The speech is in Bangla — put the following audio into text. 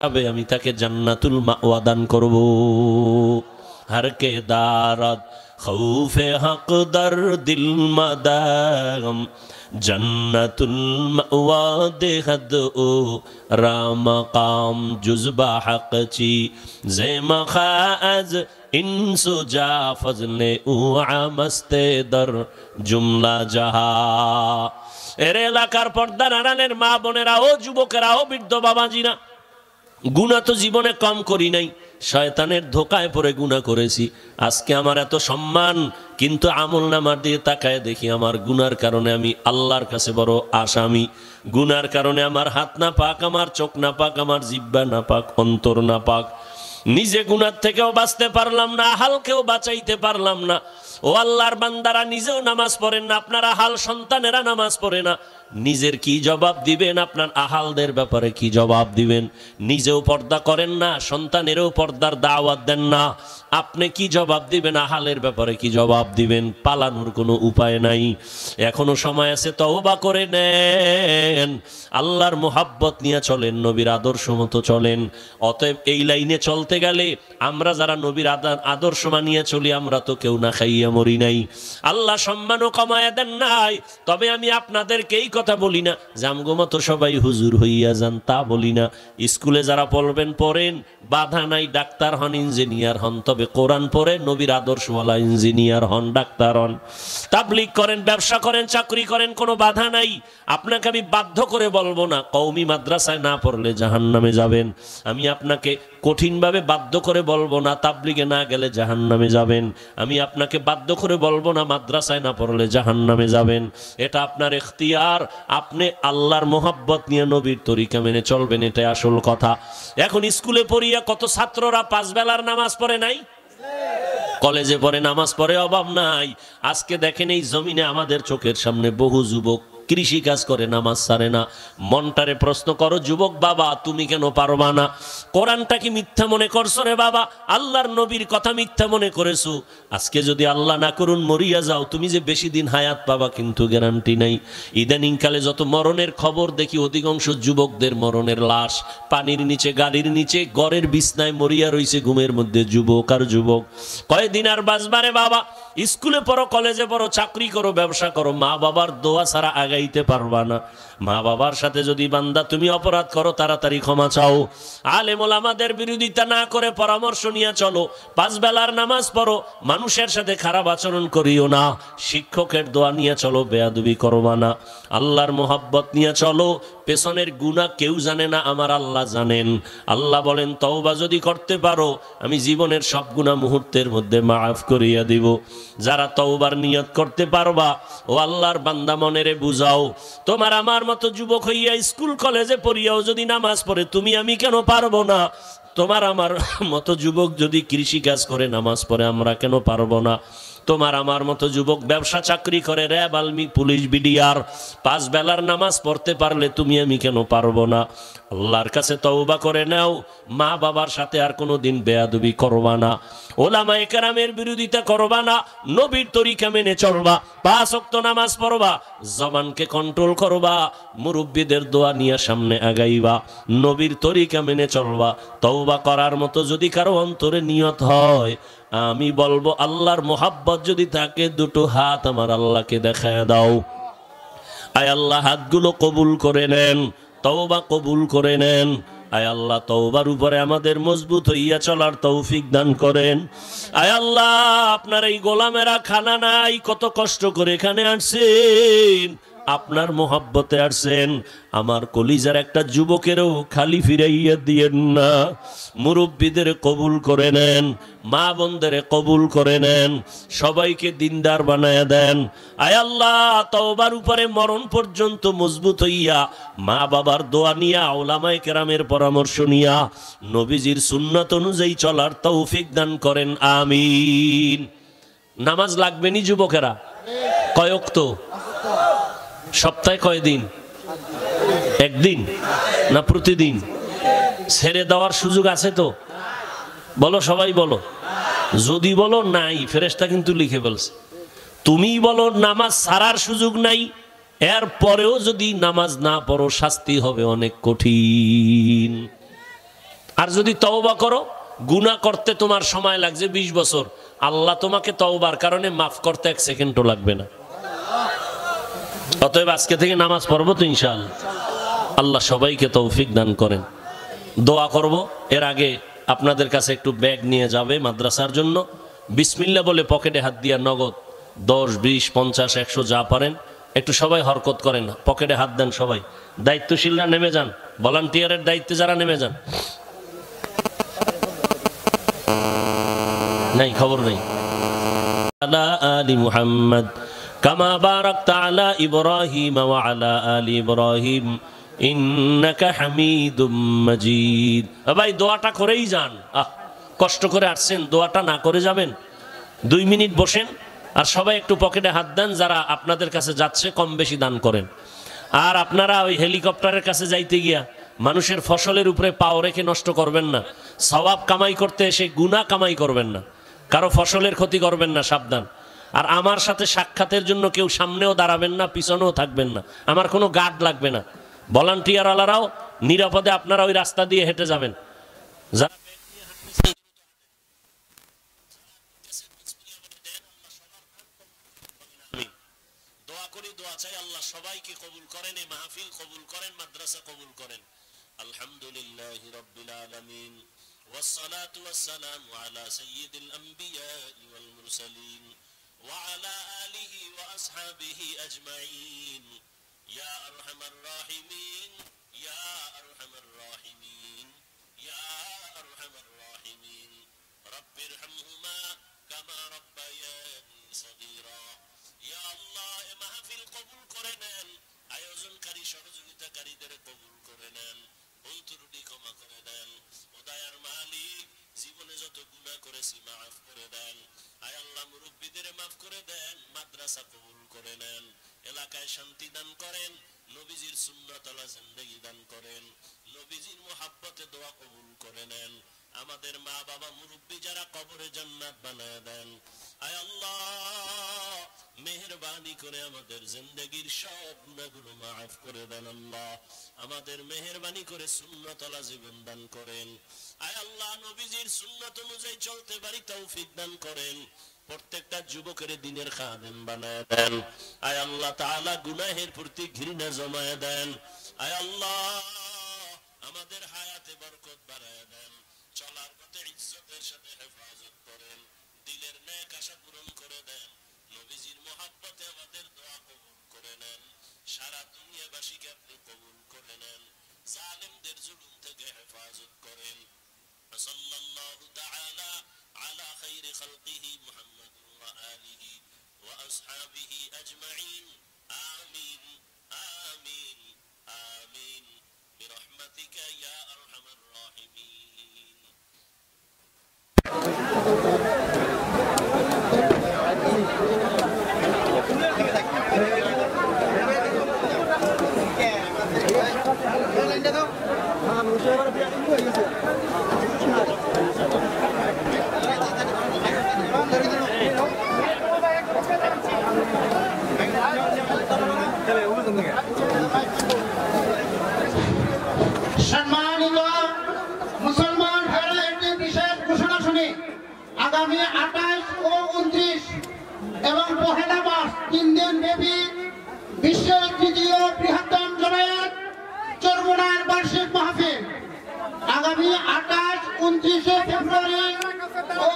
আমি তাকে জান্নাতুল মাওয়া দান করব। हर के दारत खौफे हक दर दिल मदाम जन्नतुल मअवा देहद ओ राम काम जुज़बा हक ची ज़े मखाज इंसु जा फजले उ आमस्ते दर जुमला जहा। এরে এলাকার পর্দা নারানের মা বোনেরা, ও যুবকেরা, ও বৃদ্ধ বাবাজিরা, গুনাহ তো জীবনে কম করি নাই, শয়তানের ধোকায় পড়ে গুনাহ করেছি। আজকে আমার এত সম্মান, কিন্তু আমলনামার দিয়ে তাকায় দেখি আমার গুনার কারণে আমি আল্লাহর কাছে বড় আসামি। গুনার কারণে আমার হাত না পাক, আমার চোখ না পাক, আমার জিহ্বা না পাক, অন্তর না পাক। নিজে গুনার থেকেও বাঁচতে পারলাম না, হালকেও বাঁচাইতে পারলাম না। ও আল্লাহর বান্দারা, নিজেও নামাজ পড়েন না, আপনারা হাল সন্তানেরা নামাজ পড়ে না, নিজের কি জবাব দিবেন? আপনার আহালদের ব্যাপারে কি জবাব দিবেন? নিজেও পর্দা করেন না, সন্তানেরও পর্দার দাওয়াত দেন না, আপনি কি জবাব দিবেন? আহালের ব্যাপারে কি জবাব দিবেন? পালানোর কোনো উপায় নাই। এখনো সময় আছে, তওবা করে নেন, আল্লাহর মোহাব্বত নিয়ে চলেন, নবীর আদর্শ মতো চলেন। অতএব এই লাইনে চলতে গেলে আমরা যারা নবীর আদর্শ মানিয়ে চলি, আমরা তো কেউ না খাইয়া মরি নাই, আল্লাহ সম্মানও কমায় দেন নাই। তবে আমি আপনাদেরকে এই কথা বলি না যে আমগো মতো সবাই হুজুর হইয়া যান, তা বলি না। স্কুলে যারা পড়বেন পড়েন, বাধা নাই, ডাক্তার হন, ইঞ্জিনিয়ার হন, তবে কোরআন পড়ে নবীর আদর্শওয়ালা ইঞ্জিনিয়ার হন, ডাক্তার হন। তাবলীগ করেন, ব্যবসা করেন, চাকরি করেন, কোনো বাধা নাই। আপনাকে আমি বাধ্য করে বলবো না কওমি মাদ্রাসায় না পড়লে জাহান্নামে যাবেন। আমি আপনাকে কঠিনভাবে বাধ্য করে বলবো না তাবলীগে না গেলে জাহান্নামে যাবেন। আমি আপনাকে বাধ্য করে বলবো না মাদ্রাসায় না পড়লে জাহান্নামে যাবেন। এটা আপনার ইখতিয়ার, আপনি আল্লাহর মোহাব্বত নিয়ে নবীর তরিকা মেনে চলবেন, এটাই আসল কথা। এখন স্কুলে পড়িয়া কত ছাত্ররা 5 বেলার নামাজ পড়ে নাই, কলেজে পড়ে নামাজ পড়ে, অভাব নাই। আজকে দেখেন এই জমিনে আমাদের চোখের সামনে বহু যুবক কৃষি কাজ করে, নামাজ ছাড়ে না। মনটারে প্রশ্ন করো, যুবক বাবা তুমি কেন পারবা না? কোরআনটা কি মিথ্যা মনে করছো রে বাবা? আল্লাহর নবীর কথা মিথ্যা মনে করেছো? আজকে যদি আল্লাহ না করুন মরিয়া যাও, তুমি যে বেশি দিন হায়াত পাবা কিন্তু গ্যারান্টি নাই। ইদানিং কালে যত মরণের খবর দেখি, অধিকাংশ যুবকদের মরণের লাশ পানির নিচে, গাড়ির নিচে, ঘরের বিছনায় মরিয়া রইছে ঘুমের মধ্যে, যুবক আর যুবক। কয়দিন আর বাঁচবারে বাবা? স্কুলে পড়ো, কলেজে পড়ো, চাকরি করো, ব্যবসা করো, মা বাবার দোয়া ছাড়া আগাইতে পারবা না। মা বাবার সাথে যদি বান্দা তুমি অপরাধ করো, তাড়াতাড়ি ক্ষমা চাও। আলেম ওলামাদের বিরোধিতা না করে পরামর্শ নিয়ে চলো, 5 বেলার নামাজ পড়ো, মানুষের সাথে খারাপ আচরণ করিও না, শিক্ষকের দোয়া নিয়ে চলো, বেয়াদবি করবা না, আল্লাহর মোহাব্বত নিয়ে চলো। পেছনের গুনাহ কেউ জানে না, আমার আল্লাহ জানেন। আল্লাহ বলেন তওবা যদি করতে পারো, আমি জীবনের সব গুনাহ মুহূর্তের মধ্যে মাফ করিয়া দিব। যারা তওবার নিয়ত করতে পারবা, ও আল্লাহর বান্দা মনেরে বুঝাও, তোমার আমার মতো যুবক হইয়া স্কুল কলেজে পড়িয়াও যদি নামাজ পড়ে, তুমি আমি কেন পারবো না? তোমার আমার মতো যুবক যদি কৃষি কাজ করে নামাজ পড়ে, আমরা কেন পারবো না? তোমার আমার মতো যুবক ব্যবসা চাকরি করে, র্যাব, আর্মি, পুলিশ, বিডিআর, 5 বেলার নামাজ পড়তে পারলে তুমি আমি কেন পারবো না? আল্লাহর কাছে তওবা করে নাও, মা বাবার সাথে আর কোনোদিন বেয়াদবি করবা না, ওলামায়ে কেরামের বিরোধিতা করবা না, নবীর তরিকা মেনে চলবা, 5 ওয়াক্ত নামাজ পড়বা, জবানকে কন্ট্রোল করবা, মুরব্বিদের দোয়া নিয়ে সামনে আগাইবা, নবীর তরিকা মেনে চলবা। তওবা করার মতো যদি কারো অন্তরে নিয়ত হয়, আমি বলবো আল্লাহর মোহাব্বত যদি থাকে, 2টো হাত আমার আল্লাহকে দেখায় দাও। আয় আল্লাহ হাতগুলো কবুল করে নেন, তওবা কবুল করে নেন। আয় আল্লাহ তওবার উপরে আমাদের মজবুত হইয়া চলার তৌফিক দান করেন। আয় আল্লাহ আপনার এই গোলামেরা খানা নাই, কত কষ্ট করে এখানে আসছেন, আপনার মোহাব্বতে আসছেন। আমার কলিজার একটা যুবকেরও খালি ফিরাইয়া দিয়েন না। মুরব্বীদের কবুল করে নেন, মা বোনদের কবুল করে নেন, সবাইকে দিনদার বানায়া দেন। আয় আল্লাহ তওবার উপরে মরণ পর্যন্ত মজবুত হইয়া, মা বাবার দোয়া নিয়া, উলামায়ে কেরামের পরামর্শ নিয়া, নবীজির সুন্নাত অনুযায়ী চলার তৌফিক দান করেন, আমিন। নামাজ লাগবে নি যুবকেরা? কয় ওয়াক্ত? সপ্তাহে কয় দিন? একদিন না প্রতিদিন? ছেড়ে দেওয়ার সুযোগ আছে তো? বলো, সবাই বলো। যদি বলো নাই, ফেরেশতা কিন্তু লিখে বলছে। তুমি বলো নামাজ ছাড়ার সুযোগ নাই, এর পরেও যদি নামাজ না পড়ো শাস্তি হবে অনেক কঠিন। আর যদি তওবা করো, গুনাহ করতে তোমার সময় লাগছে 20 বছর, আল্লাহ তোমাকে তওবার কারণে মাফ করতে 1 সেকেন্ডও লাগবে না। অতএব আজকে থেকে নামাজ পড়বো তো ইনশাআল্লাহ। আল্লাহ সবাইকে তৌফিক দান করেন। দোয়া করব, এর আগে আপনাদের কাছে একটু ব্যাগ নিয়ে যাবে মাদ্রাসার জন্য। বিসমিল্লাহ বলে পকেটে হাত দিয়া নগদ 10, 20, 50, 100 যা পারেন একটু সবাই হরকত করেন, পকেটে হাত দেন সবাই। দায়িত্বশীলরা নেমে যান, ভলান্টিয়ারের দায়িত্বে যারা নেমে যান। নাই খবর নেই। আলা আলি মুহাম্মদ কামা বারাকতা আলা ইব্রাহিম ওয়া আলা আলি ইব্রাহিম ইন্নাকা হামিদুম মাজিদ। ভাই দোয়াটা করেই যান। কষ্ট করে আসছেন, দোয়াটা না করে যাবেন? 2 মিনিট বসেন আর সবাই একটু পকেটে হাত দেন, যারা আপনাদের কাছে যাচ্ছে কম বেশি দান করেন। আর আপনারা ওই হেলিকপ্টারের কাছে যাইতে গিয়া মানুষের ফসলের উপরে পাও রেখে নষ্ট করবেন না। সওয়াব কামাই করতে এসে গুনাহ কামাই করবেন না, কারো ফসলের ক্ষতি করবেন না, সাবধান। আর আমার সাথে সাক্ষাতের জন্য কেউ সামনেও দাঁড়াবেন না, পিছনেও থাকবেন না, আমার কোনো গার্ড লাগবে না। ভলান্টিয়ার আলারাও নিরাপদে আপনারা ওই রাস্তা দিয়ে হেঁটে যাবেন। দোয়া করি, দোয়া চাই আল্লাহ সবাইকে কবুল করেন, এই মাহফিল কবুল করেন, মাদ্রাসা কবুল করেন। আলহামদুলিল্লাহি রাব্বিল আলামিন والصلاة والسلام على سيد الأنبياء والمرسلين وعلى آله وأصحابه أجمعين يا أرحم الراحمين يا أرحم الراحمين يا أرحم الراحمين رب ارحمهما كما ربياني صغيرا يا الله মাহফিল কবুল করে নেন, আয়োজনকারী সহযোগিতাকারীদের কবুল করে নেন, ভুল ত্রুটি ক্ষমা করে দেন। ও দয়ার মালিক, জীবনে যত গুনাহ করেছি মাফ করে দেন। আয় আল্লাহ মুরব্বিদের মাফ করে দেন, মাদ্রাসা কবুল করে নেন, এলাকায় শান্তি দান করেন, নবীজির সুন্নাতওয়ালা জিন্দেগি দান করেন, নবীজির মুহাব্বতে দোয়া কবুল করে নেন। আমাদের মা বাবা মুরব্বি যারা, কবরে জান্নাত বানায় দেন। আয় আল্লাহ মেহেরবানি করে আমাদের জিন্দেগির সব গুনাহগুলো মাফ করে দেন। আল্লাহ আমাদের মেহেরবানি করে সুন্নাতওয়ালা জীবন দান করেন। আয় আল্লাহ নবীজির সুন্নাত অনুযায়ী চলতে পারি তৌফিক দান করেন। প্রত্যেকটা যুবকের দিনের খাদেম বানায় দেন। আয় আল্লাহ তাআলা গুনাহের প্রতি ঘৃণা জমায় দেন। আয় আল্লাহ আমাদের হায়াতে বরকত বাড়ায় দেন, চলার পথে ইজ্জতের সাথে হেফাজত করেন, দিলের নেক আশা পূরণ করে দেন, নবীজির মুহাব্বতে আমাদের দোয়া কবুল করে নেন, সারা দুনিয়াবাসীকে আপনি কবুল করে নেন, জালেমদের জুলুম থেকে হেফাজত করেন। সাল্লাল্লাহু তাআলা আলা খায়রি খালকিহি মুহাম্মাদিন ওয়া আলিহি ওয়া আসহাবিহি আজমাইন। আমিন আমিন আমিন বিরহমাতিকা ইয়া আরহামার রাহিমিন। সম্মানিত মুসলমান ভাইরা, একটি বিশেষ ঘোষণা শুনে আগামী 28 ও 29 এবং 1 মার্চ 3 দিন ব্যাপী বিশ্বের তৃতীয় বৃহত্তম জমায়েত চরমোনাইয়ের বার্ষিক মাহফিল আগামী 28, 29 ফেব্রুয়ারি ও